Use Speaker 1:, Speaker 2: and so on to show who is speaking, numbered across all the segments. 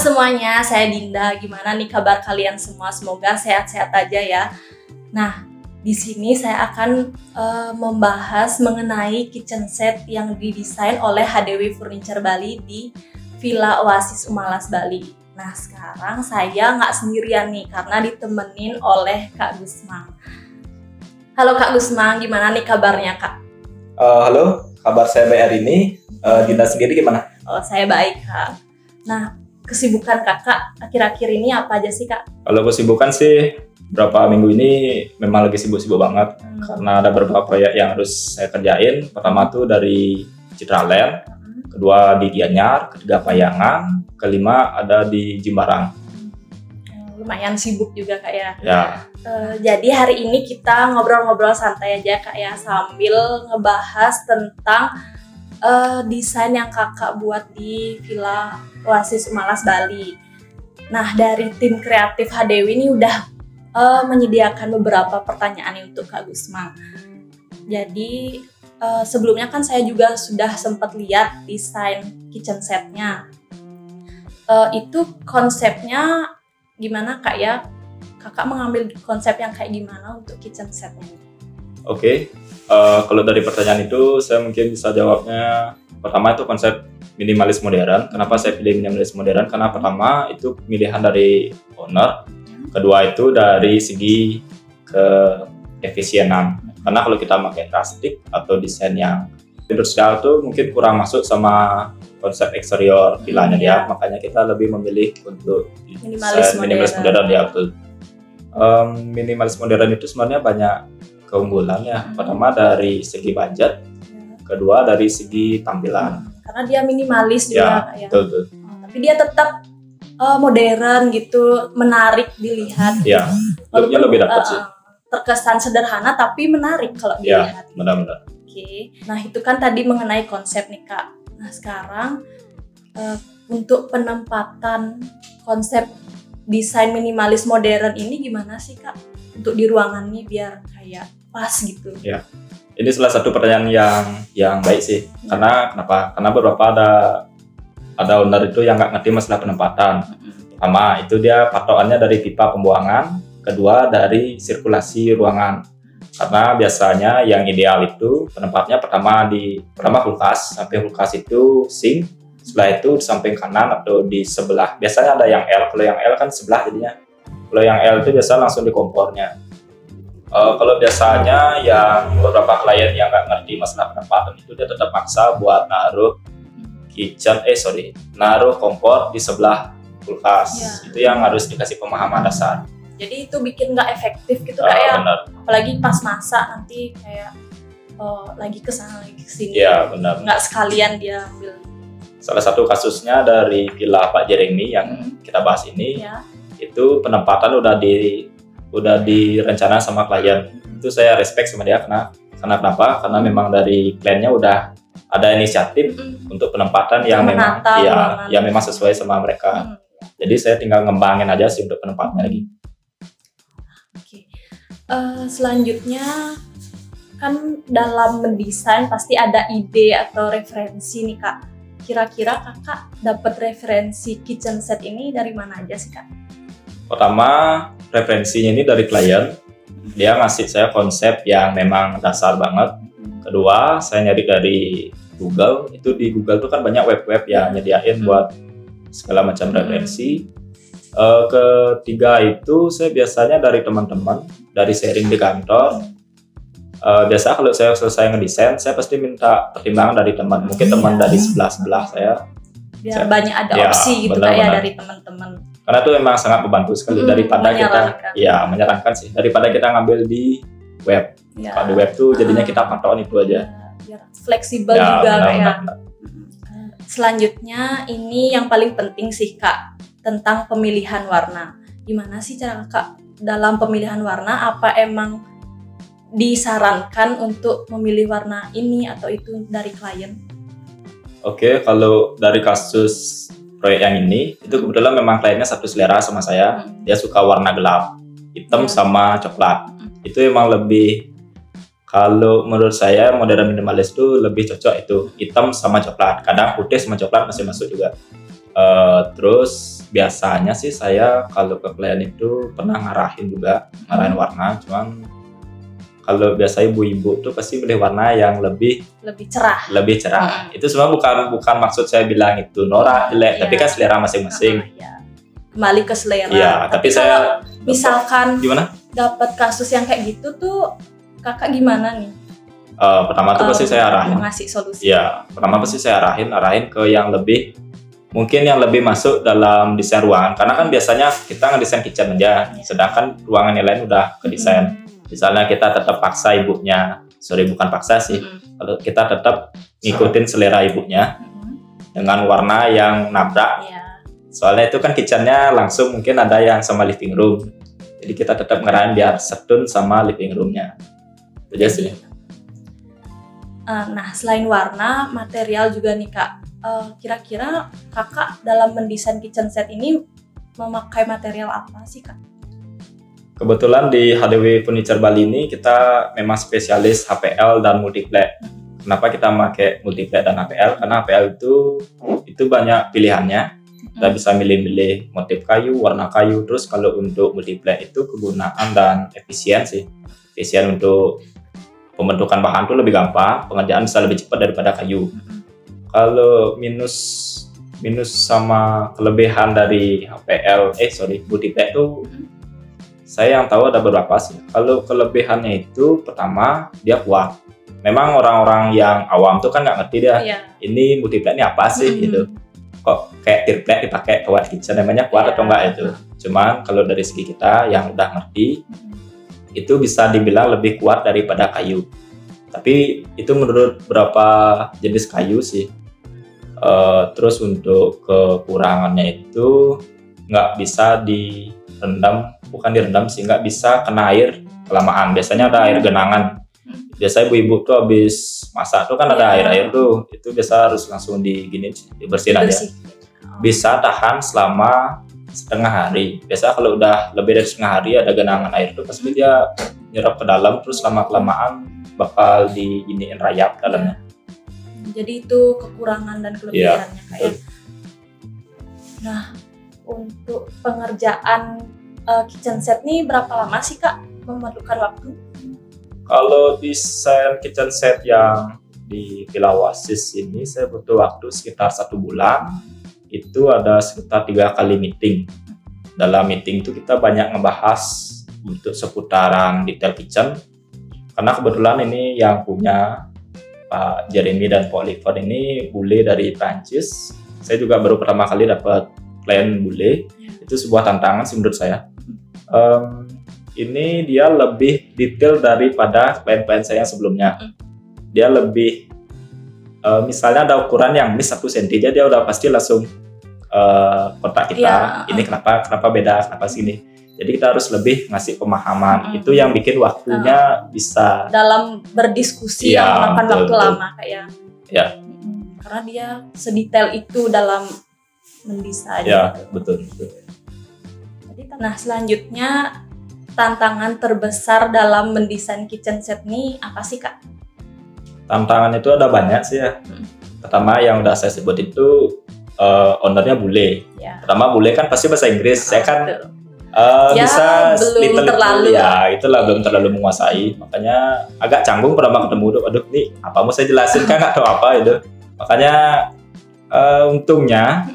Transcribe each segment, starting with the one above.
Speaker 1: semuanya, saya Dinda. Gimana nih kabar kalian semua? Semoga sehat-sehat aja ya. Nah, di sini saya akan membahas mengenai kitchen set yang didesain oleh HDW Furniture Bali di Villa Oasis Umalas Bali. Nah, sekarang saya nggak sendirian nih karena ditemenin oleh Kak Gusmang. Halo Kak Gusmang, gimana nih kabarnya Kak?
Speaker 2: Halo, kabar saya baik hari ini. Dinda sendiri gimana?
Speaker 1: Oh, saya baik Kak. Nah, kesibukan Kakak akhir-akhir ini apa aja sih Kak?
Speaker 2: Kalau kesibukan sih, beberapa minggu ini memang lagi sibuk-sibuk banget karena ada beberapa proyek yang harus saya kerjain. Pertama tuh dari Citraland, kedua di Gianyar, ketiga Payangan, kelima ada di Jimbarang.
Speaker 1: Lumayan sibuk juga Kak ya.
Speaker 2: Ya.
Speaker 1: Jadi hari ini kita ngobrol-ngobrol santai aja Kak ya, sambil ngebahas tentang desain yang Kakak buat di Villa Oasis Umalas Bali. Nah, dari tim kreatif HDW ini udah menyediakan beberapa pertanyaan untuk Kak Gusmang. Jadi sebelumnya kan saya juga sudah sempat lihat desain kitchen setnya. Itu konsepnya gimana Kak ya? Kakak mengambil konsep yang kayak gimana untuk kitchen setnya?
Speaker 2: Oke. Kalau dari pertanyaan itu, saya mungkin bisa jawabnya. Pertama itu konsep minimalis modern. Kenapa saya pilih minimalis modern? Karena pertama itu pilihan dari owner. Kedua itu dari segi keefisienan. Karena kalau kita pakai plastik atau desain yang industrial tuh mungkin kurang masuk sama konsep eksterior villanya dia. Makanya kita lebih memilih untuk
Speaker 1: minimalis
Speaker 2: modern ya, betul. Minimalis modern itu sebenarnya banyak keunggulannya. Pertama dari segi budget, kedua dari segi tampilan.
Speaker 1: Karena dia minimalis juga ya.
Speaker 2: Betul.
Speaker 1: Tapi dia tetap modern gitu, menarik dilihat.
Speaker 2: Ya, looknya lebih dapat sih.
Speaker 1: Terkesan sederhana tapi menarik kalau dilihat.
Speaker 2: Ya, benar-benar.
Speaker 1: Oke. Nah, itu kan tadi mengenai konsep nih Kak. Nah, sekarang untuk penempatan konsep desain minimalis modern ini gimana sih Kak? Untuk di ruangannya biar kayak pas gitu. Ya.
Speaker 2: Ini salah satu pertanyaan yang baik sih. Karena kenapa? Karena beberapa ada owner itu yang nggak ngerti masalah penempatan. Pertama, itu dia patokannya dari pipa pembuangan. Kedua, dari sirkulasi ruangan. Karena biasanya yang ideal itu penempatnya pertama kulkas. Sampai kulkas itu sink. Setelah itu di samping kanan atau di sebelah. Biasanya ada yang L. Kalau yang L kan sebelah jadinya. Kalau yang L itu biasa langsung di kompornya. Kalau biasanya yang beberapa klien yang nggak ngerti masalah penempatan itu dia tetap maksa buat naruh naruh kompor di sebelah kulkas. Itu yang harus dikasih pemahaman dasar.
Speaker 1: Jadi itu bikin nggak efektif gitu kayak. Apalagi pas masak nanti kayak lagi kesana lagi kesini. Iya
Speaker 2: benar.
Speaker 1: Nggak sekalian dia ambil.
Speaker 2: Salah satu kasusnya dari Villa Pak Jeremy yang kita bahas ini. Itu penempatan udah direncana sama klien. Itu saya respect sama dia karena kenapa? Karena memang dari kliennya udah ada inisiatif untuk penempatan yang memang sesuai sama mereka. Jadi saya tinggal ngembangin aja sih untuk penempatannya lagi.
Speaker 1: Oke. Selanjutnya kan dalam mendesain pasti ada ide atau referensi nih Kak. Kira-kira Kakak dapat referensi kitchen set ini dari mana aja sih Kak?
Speaker 2: Pertama, referensinya ini dari klien. Dia ngasih saya konsep yang memang dasar banget. Kedua, saya nyari dari Google. Itu di Google tuh kan banyak web-web yang nyediain buat segala macam referensi. Ketiga itu saya biasanya dari teman-teman, dari sharing di kantor. Biasa kalau saya selesai ngedesain, saya pasti minta pertimbangan dari teman. Mungkin teman dari sebelah saya.
Speaker 1: Biar banyak ada opsi gitu kayak dari teman-teman.
Speaker 2: Karena itu memang sangat membantu sekali daripada menyarankan sih, daripada kita ngambil di web. Kalau di web tuh jadinya kita patokan itu aja.
Speaker 1: Biar fleksibel juga kayak. Selanjutnya ini yang paling penting sih Kak, tentang pemilihan warna. Gimana sih cara Kak dalam pemilihan warna? Apa emang disarankan untuk memilih warna ini atau itu dari klien?
Speaker 2: Oke, kalau dari kasus proyek yang ini, itu kebetulan memang kliennya satu selera sama saya. Dia suka warna gelap, hitam sama coklat. Itu emang lebih, kalau menurut saya modern minimalis itu lebih cocok itu hitam sama coklat. Kadang putih sama coklat masih masuk juga. Terus biasanya sih saya kalau ke klien itu pernah ngarahin juga, ngarahin warna. Cuman kalau biasa ibu-ibu tuh pasti pilih warna yang lebih
Speaker 1: cerah.
Speaker 2: Itu semua bukan maksud saya bilang itu norak, jelek, tapi kan selera masing-masing.
Speaker 1: Kembali ke selera.
Speaker 2: Iya, tapi saya
Speaker 1: misalkan
Speaker 2: gimana?
Speaker 1: Dapat kasus yang kayak gitu tuh kakak gimana nih?
Speaker 2: Pertama tuh pasti saya arahin.
Speaker 1: Ngasih solusi.
Speaker 2: Iya, pertama pasti saya arahin ke yang lebih masuk dalam desain ruangan, karena kan biasanya kita ngedesain kitchen aja, sedangkan ruangan yang lain udah ke desain. Misalnya kita tetap paksa ibunya, bukan paksa sih, kalau kita tetap ngikutin selera ibunya dengan warna yang nabrak. Soalnya itu kan kitchennya langsung mungkin ada yang sama living room, jadi kita tetap ngerain biar setun sama living roomnya. Itu aja sih.
Speaker 1: Nah, selain warna, material juga nih kak. Kira-kira kakak dalam mendesain kitchen set ini memakai material apa sih kak?
Speaker 2: Kebetulan di HDW Furniture Bali ini kita memang spesialis HPL dan multiplex. Kenapa kita pakai multiplex dan HPL? Karena HPL itu banyak pilihannya. Kita bisa milih-milih motif kayu, warna kayu. Terus kalau untuk multiplex itu kegunaan dan efisien sih. Efisien untuk pembentukan bahan itu lebih gampang, pengerjaan bisa lebih cepat daripada kayu. Kalau minus sama kelebihan dari multiplex itu saya yang tahu ada beberapa sih. Kalau kelebihannya itu pertama dia kuat. Memang orang-orang yang awam tuh kan nggak ngerti dia. Ini multiplex ini apa sih gitu. Kok kayak triplek dipakai ke white kitchen, namanya kuat atau enggak itu. Cuman kalau dari segi kita yang udah ngerti, itu bisa dibilang lebih kuat daripada kayu. Tapi itu menurut beberapa jenis kayu sih. Terus untuk kekurangannya itu nggak bisa direndam, bukan direndam sih, nggak bisa kena air kelamaan. Biasanya ada air genangan. Biasanya ibu-ibu tuh habis masak tuh kan ada air tuh, itu biasa harus langsung dibersihin aja. Bisa tahan selama setengah hari. Biasa kalau udah lebih dari setengah hari ada genangan air tuh pasti dia nyerap ke dalam, terus lama-kelamaan bakal diiniin rayap dalamnya.
Speaker 1: Jadi itu kekurangan dan kelebihannya kayak. Nah, untuk pengerjaan kitchen set nih berapa lama sih kak memerlukan waktu?
Speaker 2: Kalau desain kitchen set yang di Villa Oasis ini saya butuh waktu sekitar 1 bulan. Itu ada sekitar 3 kali meeting. Dalam meeting itu kita banyak ngebahas untuk seputaran detail kitchen. Karena kebetulan ini yang punya Pak Jeremy dan Pak Oliver ini bule dari Prancis. Saya juga baru pertama kali dapat klien bule. Itu sebuah tantangan sih menurut saya. Ini dia lebih detail daripada klien-klien saya yang sebelumnya. Dia lebih, misalnya ada ukuran yang miss 1 cm aja dia udah pasti langsung kontak kita. Ini kenapa beda, kenapa sini. Jadi kita harus lebih ngasih pemahaman. Itu yang bikin waktunya bisa
Speaker 1: dalam berdiskusi yang makan waktu lama kayak. Karena dia sedetail itu dalam mendesain.
Speaker 2: Betul.
Speaker 1: Nah, selanjutnya tantangan terbesar dalam mendesain kitchen set nih apa sih kak?
Speaker 2: Tantangan itu ada banyak sih ya. Pertama yang udah saya sebut itu ownernya bule. Pertama bule kan pasti bahasa Inggris. Saya kan bisa
Speaker 1: belum terlalu
Speaker 2: belum terlalu menguasai. Makanya agak canggung pertama ketemu. Aduh nih apa mau saya jelasin kan nggak tahu apa itu. Makanya untungnya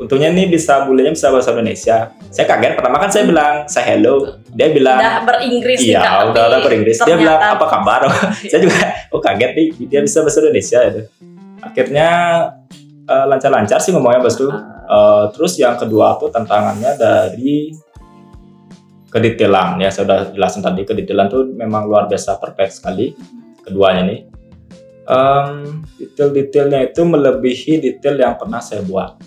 Speaker 2: nih bulenya bisa bahasa Indonesia. Saya kaget pertama kan saya bilang saya hello, dia bilang
Speaker 1: udah beringgris.
Speaker 2: Udah beringgris. Dia bilang apa kabar? Saya juga kaget nih dia bisa bahasa Indonesia itu. Akhirnya lancar-lancar sih ngomongnya Bos tuh. Terus yang kedua tuh tantangannya dari kedetailan ya, saya udah jelasin tadi, kedetailan tuh memang luar biasa perfect sekali keduanya nih. Detail-detailnya itu melebihi detail yang pernah saya buat.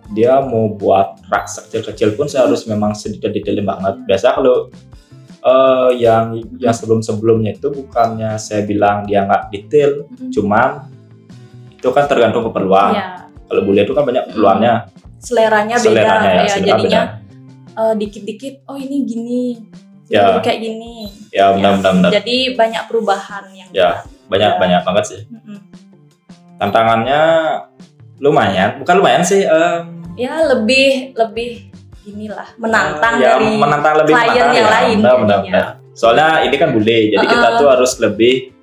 Speaker 2: Dia mau buat rak kecil-kecil pun saya harus memang sedetail-detailin banget. Biasa kalau yang sebelum-sebelumnya itu bukannya saya bilang dia nggak detail, cuman itu kan tergantung keperluan. Kalau bule itu kan banyak keperluannya.
Speaker 1: Seleranya beda jadinya
Speaker 2: beda.
Speaker 1: Dikit-dikit ini gini. Kayak gini.
Speaker 2: Benar.
Speaker 1: Jadi banyak perubahan yang
Speaker 2: banyak banget sih. Tantangannya lumayan, bukan lumayan sih.
Speaker 1: Ya lebih inilah menantang
Speaker 2: Ya,
Speaker 1: dari
Speaker 2: menantang lebih
Speaker 1: klien
Speaker 2: menantang,
Speaker 1: yang
Speaker 2: ya,
Speaker 1: lain.
Speaker 2: benar.
Speaker 1: jadinya.
Speaker 2: Soalnya ini kan bule, jadi kita tuh harus lebih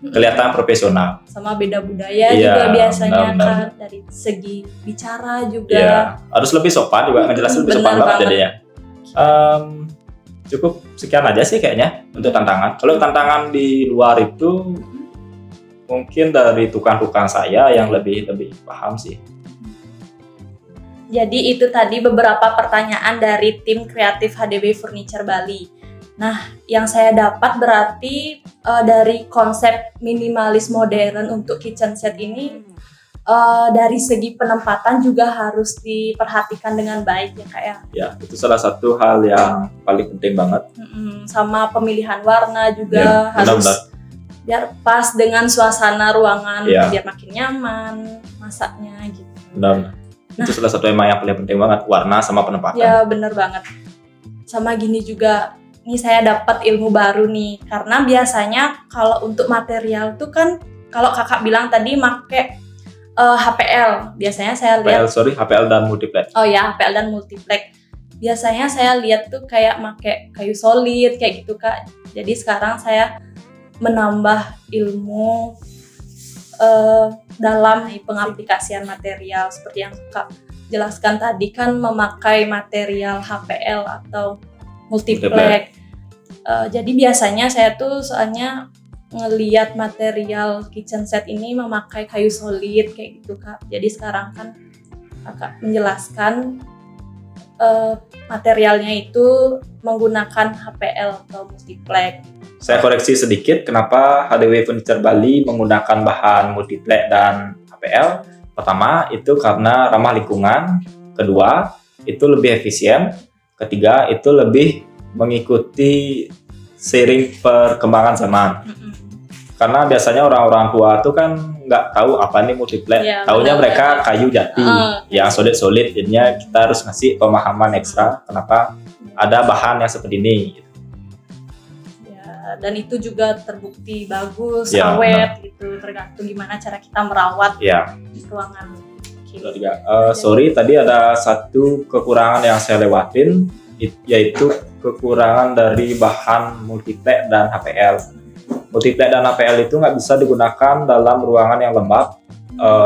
Speaker 2: kelihatan profesional.
Speaker 1: Sama beda budaya
Speaker 2: Iya,
Speaker 1: juga biasanya
Speaker 2: benar.
Speaker 1: kan dari segi bicara juga.
Speaker 2: Iya, harus lebih sopan juga, ngejelasin lebih sopan
Speaker 1: Benar
Speaker 2: banget
Speaker 1: banget.
Speaker 2: jadinya. Cukup sekian aja sih kayaknya untuk tantangan. Kalau tantangan di luar itu mungkin dari tukang-tukang saya yang lebih paham sih.
Speaker 1: Jadi itu tadi beberapa pertanyaan dari tim kreatif HDW Furniture Bali. Nah, yang saya dapat berarti dari konsep minimalis modern untuk kitchen set ini dari segi penempatan juga harus diperhatikan dengan baik ya Kak ya.
Speaker 2: Ya, itu salah satu hal yang paling penting banget.
Speaker 1: Sama pemilihan warna juga
Speaker 2: Ya,
Speaker 1: harus
Speaker 2: benar-benar.
Speaker 1: biar pas dengan suasana ruangan,
Speaker 2: Ya.
Speaker 1: biar makin nyaman masaknya gitu.
Speaker 2: Benar. Itu salah satu emang yang paling penting banget, warna sama penempatan.
Speaker 1: Ya bener banget. Sama gini juga, nih saya dapat ilmu baru nih. Karena biasanya kalau untuk material tuh kan, kalau kakak bilang tadi make HPL. Biasanya saya lihat,
Speaker 2: HPL dan multiplex.
Speaker 1: oh ya HPL dan multiplex. Biasanya saya lihat tuh kayak make kayu solid kayak gitu Kak. Jadi sekarang saya menambah ilmu dalam pengaplikasian material seperti yang Kak jelaskan tadi kan, memakai material HPL atau multiplex. Jadi biasanya saya tuh soalnya ngelihat material kitchen set ini memakai kayu solid kayak gitu Kak. Jadi sekarang kan Kakak menjelaskan materialnya itu menggunakan HPL atau multiplex.
Speaker 2: Saya koreksi sedikit, kenapa HDW Furniture Bali menggunakan bahan multiplex dan HPL? Pertama, itu karena ramah lingkungan. Kedua, itu lebih efisien. Ketiga, itu lebih mengikuti seiring perkembangan zaman. Karena biasanya orang-orang tua tuh kan nggak tahu apa nih multiplex.
Speaker 1: Ya,
Speaker 2: taunya
Speaker 1: benar,
Speaker 2: mereka
Speaker 1: benar.
Speaker 2: kayu jati yang solid-solid. Jadinya kita harus ngasih pemahaman ekstra kenapa ada bahan yang seperti ini.
Speaker 1: Dan itu juga terbukti bagus,
Speaker 2: Ya,
Speaker 1: awet gitu, tergantung gimana cara kita merawat
Speaker 2: Ya.
Speaker 1: ruangan.
Speaker 2: Sorry, tadi ada satu kekurangan yang saya lewatin, yaitu kekurangan dari bahan multiplex dan HPL. Multiplex dan HPL itu nggak bisa digunakan dalam ruangan yang lembab,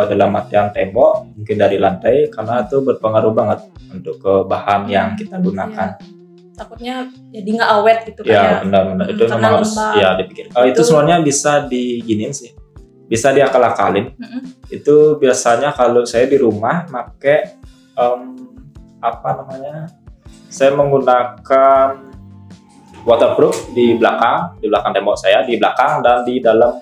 Speaker 2: dalam artian tembok, mungkin dari lantai, karena itu berpengaruh banget untuk ke bahan yang kita gunakan.
Speaker 1: Takutnya jadi nggak awet gitu
Speaker 2: Ya,
Speaker 1: kayak.
Speaker 2: benar-benar itu
Speaker 1: Karena
Speaker 2: memang harus
Speaker 1: lembab.
Speaker 2: ya dipikir. Itu sebenarnya bisa diginin sih, bisa diakal-akalin. Itu biasanya kalau saya di rumah pakai saya menggunakan waterproof di belakang tembok saya, di belakang dan di dalam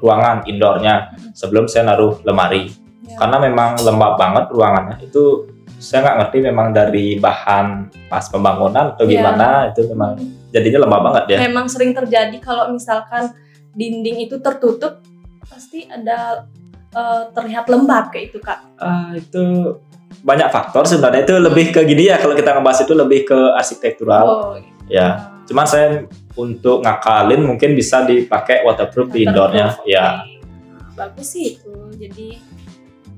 Speaker 2: ruangan indoornya sebelum saya naruh lemari. Karena memang lembab banget ruangannya. Itu saya nggak ngerti memang dari bahan pas pembangunan atau gimana, itu memang jadinya lembab banget ya.
Speaker 1: Memang sering terjadi kalau misalkan dinding itu tertutup, pasti ada terlihat lembab kayak itu Kak.
Speaker 2: Itu banyak faktor sebenarnya, itu lebih ke gini ya, kalau kita ngebahas itu lebih ke arsitektural. Ya, cuman saya untuk ngakalin mungkin bisa dipakai waterproof di indoornya. Ya.
Speaker 1: Bagus sih itu. Jadi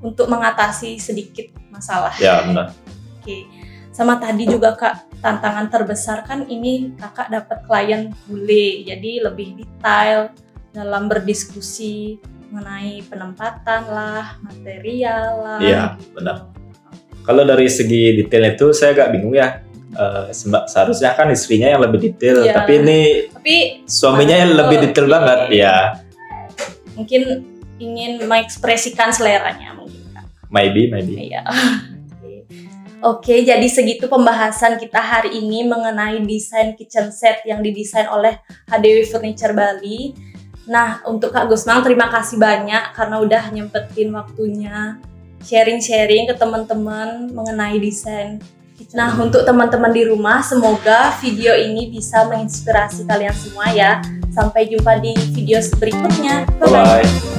Speaker 1: untuk mengatasi sedikit masalah.
Speaker 2: Ya, benar.
Speaker 1: Oke. Sama tadi juga Kak, tantangan terbesar kan ini Kakak dapat klien bule. Jadi lebih detail dalam berdiskusi mengenai penempatan lah, material lah.
Speaker 2: Iya,
Speaker 1: gitu.
Speaker 2: benar. Kalau dari segi detail itu saya agak bingung ya. Seharusnya kan istrinya yang lebih detail,
Speaker 1: Iya.
Speaker 2: tapi suaminya yang lebih detail banget ya.
Speaker 1: Mungkin ingin mengekspresikan seleranya mungkin Kak.
Speaker 2: Maybe.
Speaker 1: Iya. Oke, jadi segitu pembahasan kita hari ini mengenai desain kitchen set yang didesain oleh HDW Furniture Bali. Nah, untuk Kak Gusman terima kasih banyak karena udah nyempetin waktunya sharing-sharing ke teman-teman mengenai desain. Nah, untuk teman-teman di rumah, semoga video ini bisa menginspirasi kalian semua ya. Sampai jumpa di video berikutnya. Bye-bye.
Speaker 2: Bye.